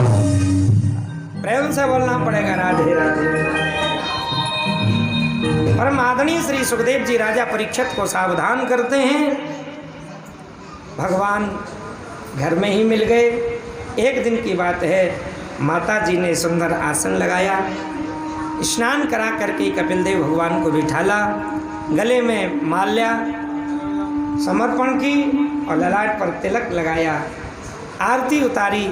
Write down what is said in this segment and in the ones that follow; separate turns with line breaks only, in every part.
प्रेम से बोलना पड़ेगा राधे राधे। परम आदरणीय श्री सुखदेव जी राजा परीक्षित को सावधान करते हैं। भगवान घर में ही मिल गए। एक दिन की बात है, माता जी ने सुंदर आसन लगाया, स्नान करा करके कपिल देव भगवान को बिठाला, गले में माल्या समर्पण की और ललाट पर तिलक लगाया, आरती उतारी,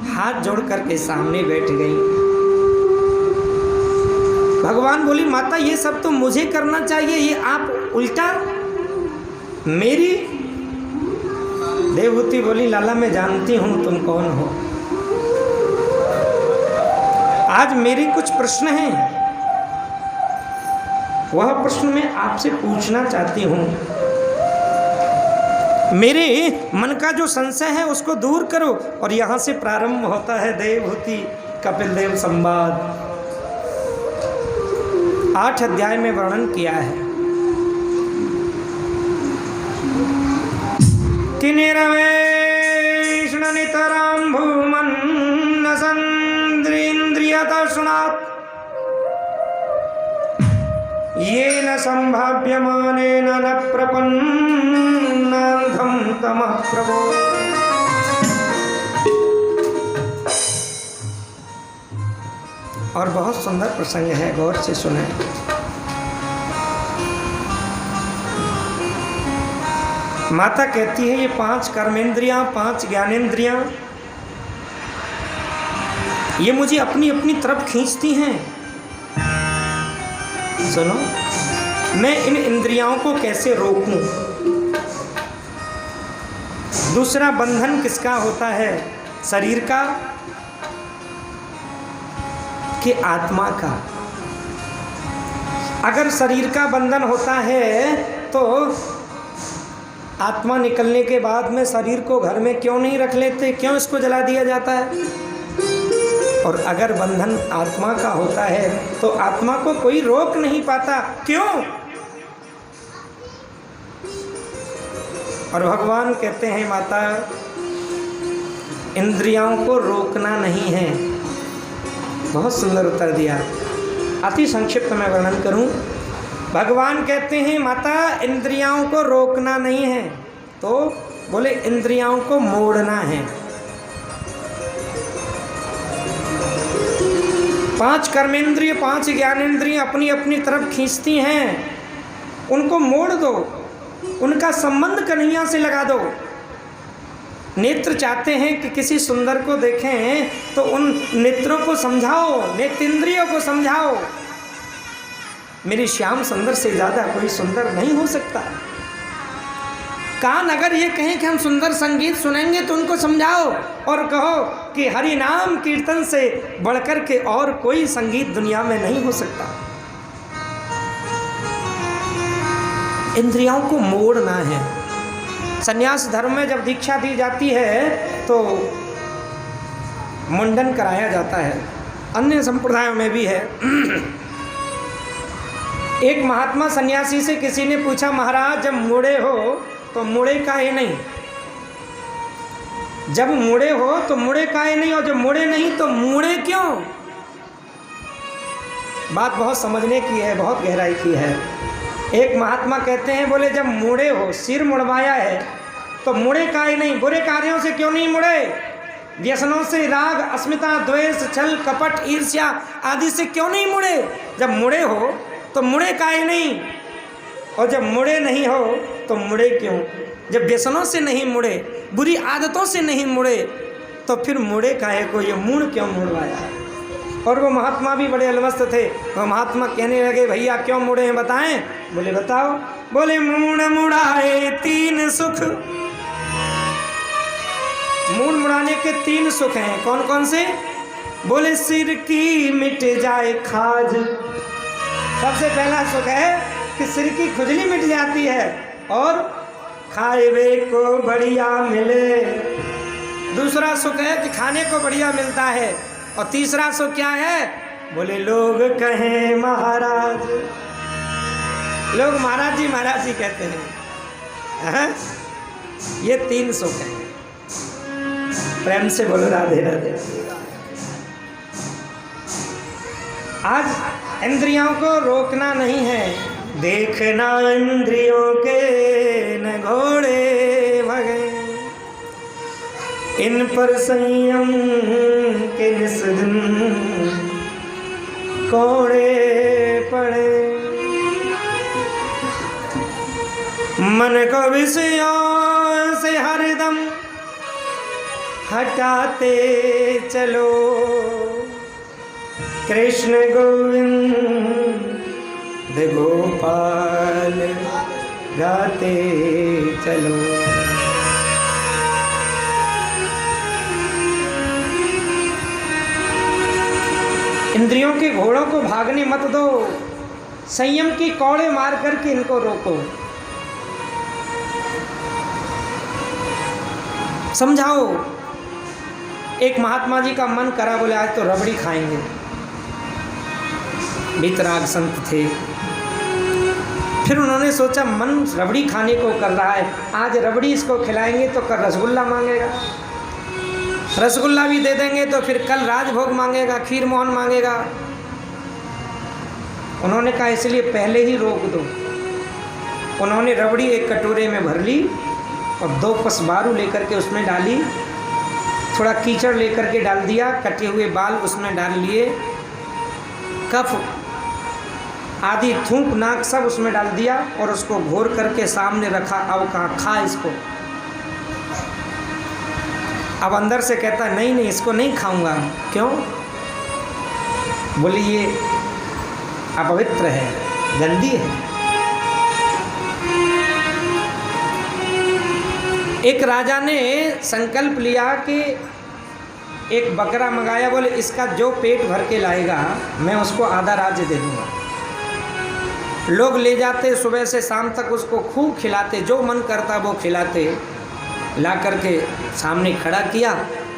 हाथ जोड़ करके सामने बैठ गई। भगवान बोली, माता ये सब तो मुझे करना चाहिए, ये आप उल्टा मेरी। देवहूति बोली, लाला मैं जानती हूं तुम कौन हो। आज मेरे कुछ प्रश्न हैं, वह प्रश्न मैं आपसे पूछना चाहती हूं। मेरे मन का जो संशय है उसको दूर करो। और यहां से प्रारंभ होता है देवहूति कपिल देव संवाद। 8 अध्याय में वर्णन किया है कि निरवेशण नितरां भूमन् संद्रेन्द्रिय दर्शनात् येन संभाव्यमानेन न प्रपन्नान्धं तमः प्रभो। और बहुत सुंदर प्रसंग है, गौर से सुने। माता कहती है ये 5 कर्मेंद्रियां, 5 ज्ञानेंद्रियां, ये मुझे अपनी अपनी तरफ खींचती हैं। सुनो, मैं इन इंद्रियों को कैसे रोकूं? दूसरा बंधन किसका होता है, शरीर का कि आत्मा का? अगर शरीर का बंधन होता है तो आत्मा निकलने के बाद में शरीर को घर में क्यों नहीं रख लेते, क्यों इसको जला दिया जाता है? और अगर बंधन आत्मा का होता है तो आत्मा को कोई रोक नहीं पाता, क्यों? और भगवान कहते हैं, माता इंद्रियों को रोकना नहीं है। बहुत सुंदर उत्तर दिया। अति संक्षिप्त में वर्णन करूं। भगवान कहते हैं, माता इंद्रियों को रोकना नहीं है, तो बोले इंद्रियों को मोड़ना है। 5 कर्मेंद्रिय, 5 ज्ञानेंद्रिय अपनी अपनी तरफ खींचती हैं, उनको मोड़ दो, उनका संबंध कन्हैया से लगा दो। नेत्र चाहते हैं कि किसी सुंदर को देखें तो उन नेत्रों को समझाओ, नेत्रेंद्रियों को समझाओ, मेरे श्याम सुंदर से ज़्यादा कोई सुंदर नहीं हो सकता। कान अगर ये कहें कि हम सुंदर संगीत सुनेंगे तो उनको समझाओ और कहो कि हरि नाम कीर्तन से बढ़कर के और कोई संगीत दुनिया में नहीं हो सकता। इंद्रियों को मोड़ना है। संन्यास धर्म में जब दीक्षा दी जाती है तो मुंडन कराया जाता है, अन्य संप्रदायों में भी है। एक महात्मा सन्यासी से किसी ने पूछा, महाराज जब मुड़े हो तो मुड़े काहे नहीं? जब मुड़े हो तो मुड़े काहे नहीं, और जब मुड़े नहीं तो मुड़े क्यों? बात बहुत समझने की है, बहुत गहराई की है। एक महात्मा कहते हैं, बोले जब मुड़े हो, सिर मुड़वाया है तो मुड़े काहे नहीं? बुरे कार्यों से क्यों नहीं मुड़े? व्यसनों से, राग, अस्मिता, द्वेष, छल, कपट, ईर्ष्या आदि से क्यों नहीं मुड़े? जब मुड़े हो तो मुड़े काहे नहीं, और जब मुड़े नहीं हो तो मुड़े क्यों? जब व्यसनों से नहीं मुड़े, बुरी आदतों से नहीं मुड़े, तो फिर मुड़े काहे को? ये मुड़ क्यों मुड़वाया? और वो महात्मा भी बड़े अलमस्त थे। वो महात्मा कहने लगे, भैया क्यों मुड़े हैं बताएं? बोले बताओ। बोले मूड़ मुड़ाए 3 सुख। मूड़ मुड़ाने के 3 सुख हैं। कौन कौन से? बोले सिर की मिट जाए खाज। सबसे पहला सुख है कि सिर की खुजली मिट जाती है और खाए वे को बढ़िया मिले। दूसरा सुख है कि खाने को बढ़िया मिलता है। और तीसरा सुख क्या है? बोले लोग कहें महाराज। लोग महाराज जी कहते हैं। ये 3 सुख हैं। प्रेम से बोलो राधे राधे। आज इंद्रियों को रोकना नहीं है, देखना इंद्रियों के न घोड़े भगे, इन पर संयम के निस दिन कोड़े पड़े। मन को विषयों से हरदम हटाते चलो, कृष्ण गोविंद गोपाल गाते चलो। इंद्रियों के घोड़ों को भागने मत दो, संयम की कौड़े मार करके इनको रोको, समझाओ। एक महात्मा जी का मन करा, बोले आज तो रबड़ी खाएंगे। वितराग संत थे। फिर उन्होंने सोचा मन रबड़ी खाने को कर रहा है, आज रबड़ी इसको खिलाएंगे तो कल रसगुल्ला मांगेगा, रसगुल्ला भी दे देंगे तो फिर कल राजभोग मांगेगा, खीर मोहन मांगेगा। उन्होंने कहा इसलिए पहले ही रोक दो। उन्होंने रबड़ी एक कटोरे में भर ली और 2 पसबारू लेकर के उसमें डाली, थोड़ा कीचड़ लेकर के डाल दिया, कटे हुए बाल उसमें डाल लिए, कफ आदि थूक नाक सब उसमें डाल दिया और उसको घोर करके सामने रखा। अब कहा खा इसको। अब अंदर से कहता नहीं नहीं इसको नहीं खाऊंगा। क्यों? बोली ये अपवित्र है, गंदी है। एक राजा ने संकल्प लिया कि एक बकरा मंगाया, बोले इसका जो पेट भर के लाएगा मैं उसको आधा राज्य दे दूंगा। लोग ले जाते, सुबह से शाम तक उसको खूब खिलाते, जो मन करता वो खिलाते। ला करके सामने खड़ा किया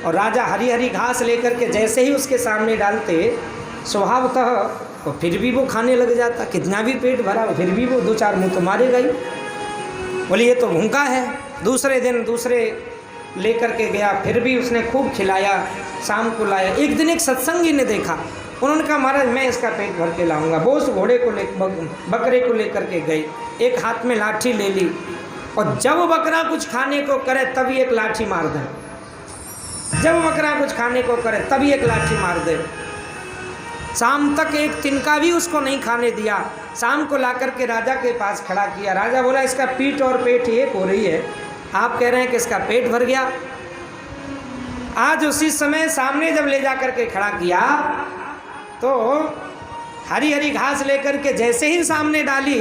और राजा हरी हरी घास लेकर के जैसे ही उसके सामने डालते, स्वभावतः तो फिर भी वो खाने लग जाता। कितना भी पेट भरा फिर भी वो 2-4 मुँह तो मारेगा ही। बोले ये तो भूखा है। दूसरे दिन दूसरे लेकर के गया, फिर भी उसने खूब खिलाया, शाम को लाया। एक दिन एक सत्संगी ने देखा, उन्होंने कहा महाराज मैं इसका पेट भर के लाऊंगा। वो उस घोड़े को बकरे को लेकर के गए, एक हाथ में लाठी ले ली और जब बकरा कुछ खाने को करे तभी एक लाठी मार दे। जब बकरा कुछ खाने को करे तभी एक लाठी मार दे। शाम तक एक तिनका भी उसको नहीं खाने दिया। शाम को ला करके राजा के पास खड़ा किया। राजा बोला इसका पीठ और पेट एक हो रही है, आप कह रहे हैं कि इसका पेट भर गया। आज उसी समय सामने जब ले जा करके खड़ा किया तो हरी हरी घास लेकर के जैसे ही सामने डाली,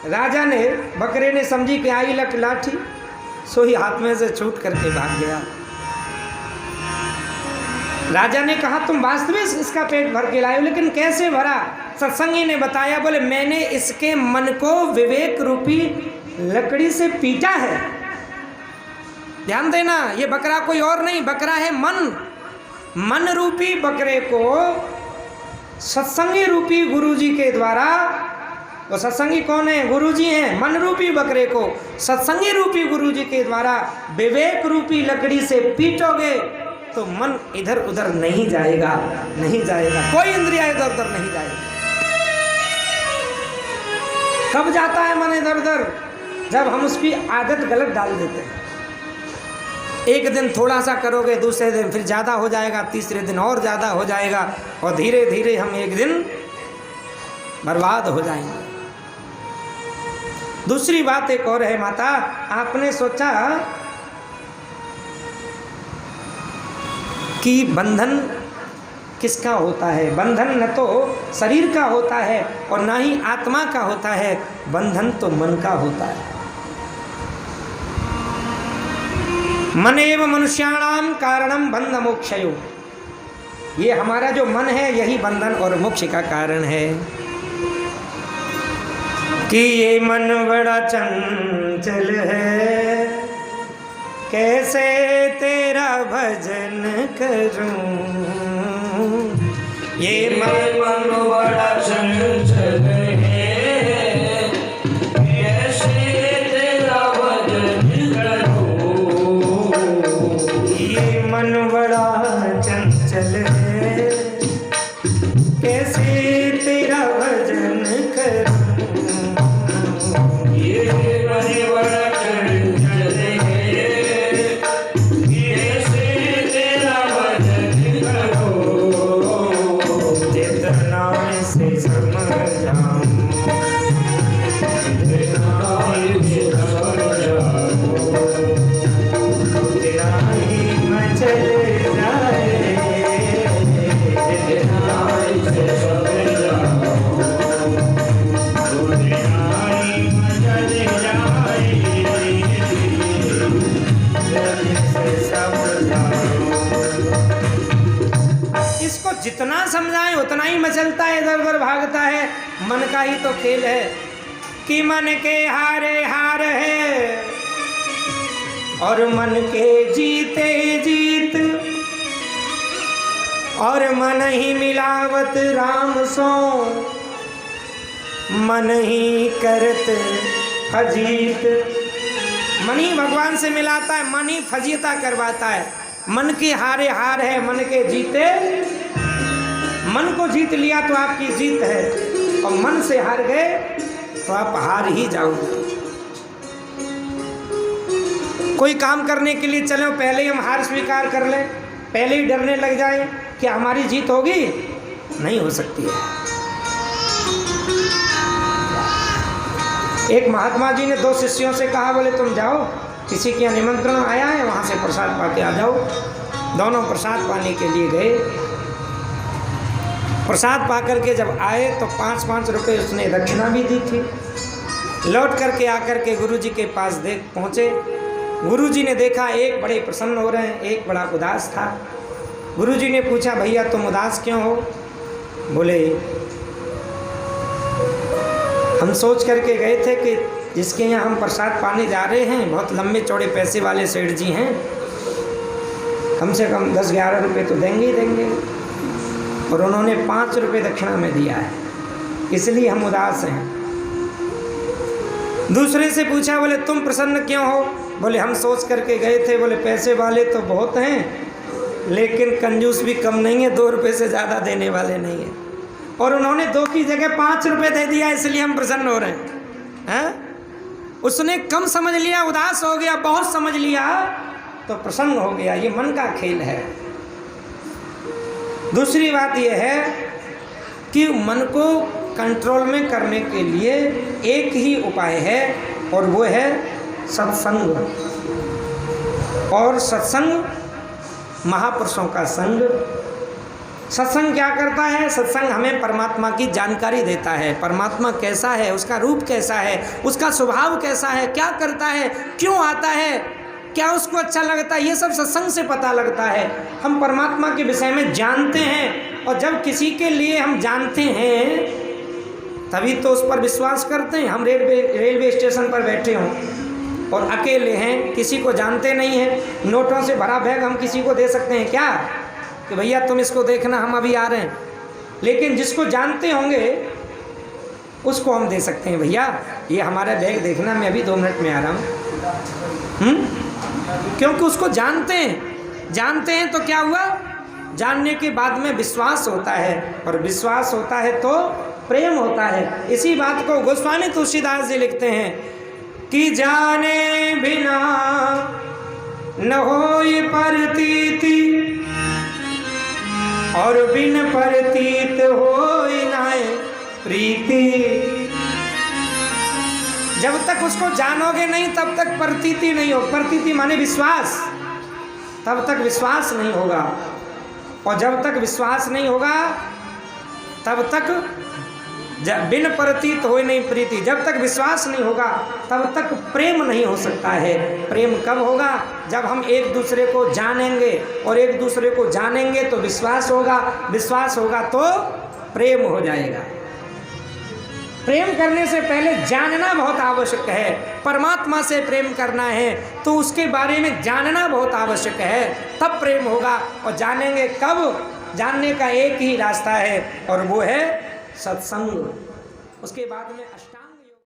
राजा ने बकरे ने समझी कि आई लट लाठी, सो ही हाथ में से छूट करके भाग गया। राजा ने कहा तुम वास्तविक इसका पेट भर के लाए हो, लेकिन कैसे भरा? सत्संगी ने बताया, बोले मैंने इसके मन को विवेक रूपी लकड़ी से पीटा है। ध्यान देना, ये बकरा कोई और नहीं, बकरा है मन। मन रूपी बकरे को सत्संगी रूपी गुरुजी के द्वारा, वो सत्संगी कौन है? गुरुजी हैं। मन रूपी बकरे को सत्संगी रूपी गुरुजी के द्वारा विवेक रूपी लकड़ी से पीटोगे तो मन इधर उधर नहीं जाएगा, नहीं जाएगा, कोई इंद्रिया इधर उधर नहीं जाएगा। कब जाता है मन इधर उधर? जब हम उसकी आदत गलत डाल देते हैं। एक दिन थोड़ा सा करोगे, दूसरे दिन फिर ज़्यादा हो जाएगा, तीसरे दिन और ज़्यादा हो जाएगा और धीरे धीरे हम एक दिन बर्बाद हो जाएंगे। दूसरी बात एक और है माता, आपने सोचा कि बंधन किसका होता है? बंधन न तो शरीर का होता है और ना ही आत्मा का होता है, बंधन तो मन का होता है। मन एव मनुष्याणाम कारणम बंध मोक्षयो। ये हमारा जो मन है यही बंधन और मोक्ष का कारण है। कि ये मन बड़ा चंचल है, कैसे तेरा भजन करूं। ये मन बड़ा चंचल है, कैसे तेरा भजन करूं। चंचल है, कैसे तेरा भजन करूं। ये बड़े बड़ा चंचल है, कैसे तेरा भजन करूं। जितना से समझाऊं, इसको जितना समझाएं उतना ही मचलता है, इधर उधर भागता है। मन का ही तो खेल है कि मन के हारे हार है और मन के जीते जीत, और मन ही मिलावत राम सो, मन ही करत फजीत। मन ही भगवान से मिलाता है, मन ही फजीता करवाता है। मन के हारे हार है, मन के जीते, मन को जीत लिया तो आपकी जीत है, और मन से हार गए तो आप हार ही जाओगे। कोई काम करने के लिए चले, पहले ही हम हार स्वीकार कर लें, पहले ही डरने लग जाए कि हमारी जीत होगी, नहीं हो सकती है। एक महात्मा जी ने 2 शिष्यों से कहा, बोले तुम जाओ, किसी के यहाँ निमंत्रण आया है, वहाँ से प्रसाद पा के आ जाओ। दोनों प्रसाद पाने के लिए गए। प्रसाद पा करके जब आए तो 5-5 रुपये उसने दक्षिणा भी दी थी। लौट करके आकर के गुरुजी के पास पहुँचे। गुरुजी ने देखा एक बड़े प्रसन्न हो रहे हैं, एक बड़ा उदास था। गुरुजी ने पूछा, भैया तुम उदास क्यों हो? बोले हम सोच करके गए थे कि जिसके यहाँ हम प्रसाद पाने जा रहे हैं बहुत लंबे चौड़े पैसे वाले सेठ जी हैं, कम से कम 10-11 रुपये तो देंगे ही देंगे, और उन्होंने 5 रुपये दक्षिणा में दिया है, इसलिए हम उदास हैं। दूसरे से पूछा, बोले तुम प्रसन्न क्यों हो? बोले हम सोच करके गए थे, बोले पैसे वाले तो बहुत हैं लेकिन कंजूस भी कम नहीं है, 2 रुपये से ज़्यादा देने वाले नहीं है, और उन्होंने 2 की जगह 5 रुपये दे दिया, इसलिए हम प्रसन्न हो रहे हैं। उसने कम समझ लिया, उदास हो गया, बहुत समझ लिया तो प्रसन्न हो गया। ये मन का खेल है। दूसरी बात यह है कि मन को कंट्रोल में करने के लिए एक ही उपाय है, और वो है सत्संग। और सत्संग महापुरुषों का संग। सत्संग क्या करता है? सत्संग हमें परमात्मा की जानकारी देता है। परमात्मा कैसा है, उसका रूप कैसा है, उसका स्वभाव कैसा है, क्या करता है, क्यों आता है, क्या उसको अच्छा लगता है, ये सब सत्संग से पता लगता है। हम परमात्मा के विषय में जानते हैं, और जब किसी के लिए हम जानते हैं तभी तो उस पर विश्वास करते हैं। हम रेलवे स्टेशन पर बैठे हों और अकेले हैं, किसी को जानते नहीं हैं, नोटों से भरा बैग हम किसी को दे सकते हैं क्या कि भैया तुम इसको देखना, हम अभी आ रहे हैं? लेकिन जिसको जानते होंगे उसको हम दे सकते हैं, भैया ये हमारा बैग देखना, मैं अभी 2 मिनट में आ रहा हूँ। क्योंकि उसको जानते हैं तो क्या हुआ? जानने के बाद में विश्वास होता है, और विश्वास होता है तो प्रेम होता है। इसी बात को गोस्वामी तुलसीदास जी लिखते हैं कि जाने बिना न होय प्रतीति, और बिन प्रतीत होय नाय प्रीति। जब तक उसको जानोगे नहीं तब तक प्रतीति नहीं हो। प्रतीति माने विश्वास, तब तक विश्वास नहीं होगा, और जब तक विश्वास नहीं होगा तब तक बिन प्रतीत होय नहीं प्रीति। जब तक विश्वास नहीं होगा तब तक प्रेम नहीं हो सकता है। प्रेम कब होगा? जब हम एक दूसरे को जानेंगे, और एक दूसरे को जानेंगे तो विश्वास होगा, विश्वास होगा तो प्रेम हो जाएगा। प्रेम करने से पहले जानना बहुत आवश्यक है। परमात्मा से प्रेम करना है तो उसके बारे में जानना बहुत आवश्यक है, तब प्रेम होगा। और जानेंगे कब? जानने का एक ही रास्ता है, और वो है सत्संग। उसके बाद में अष्टांग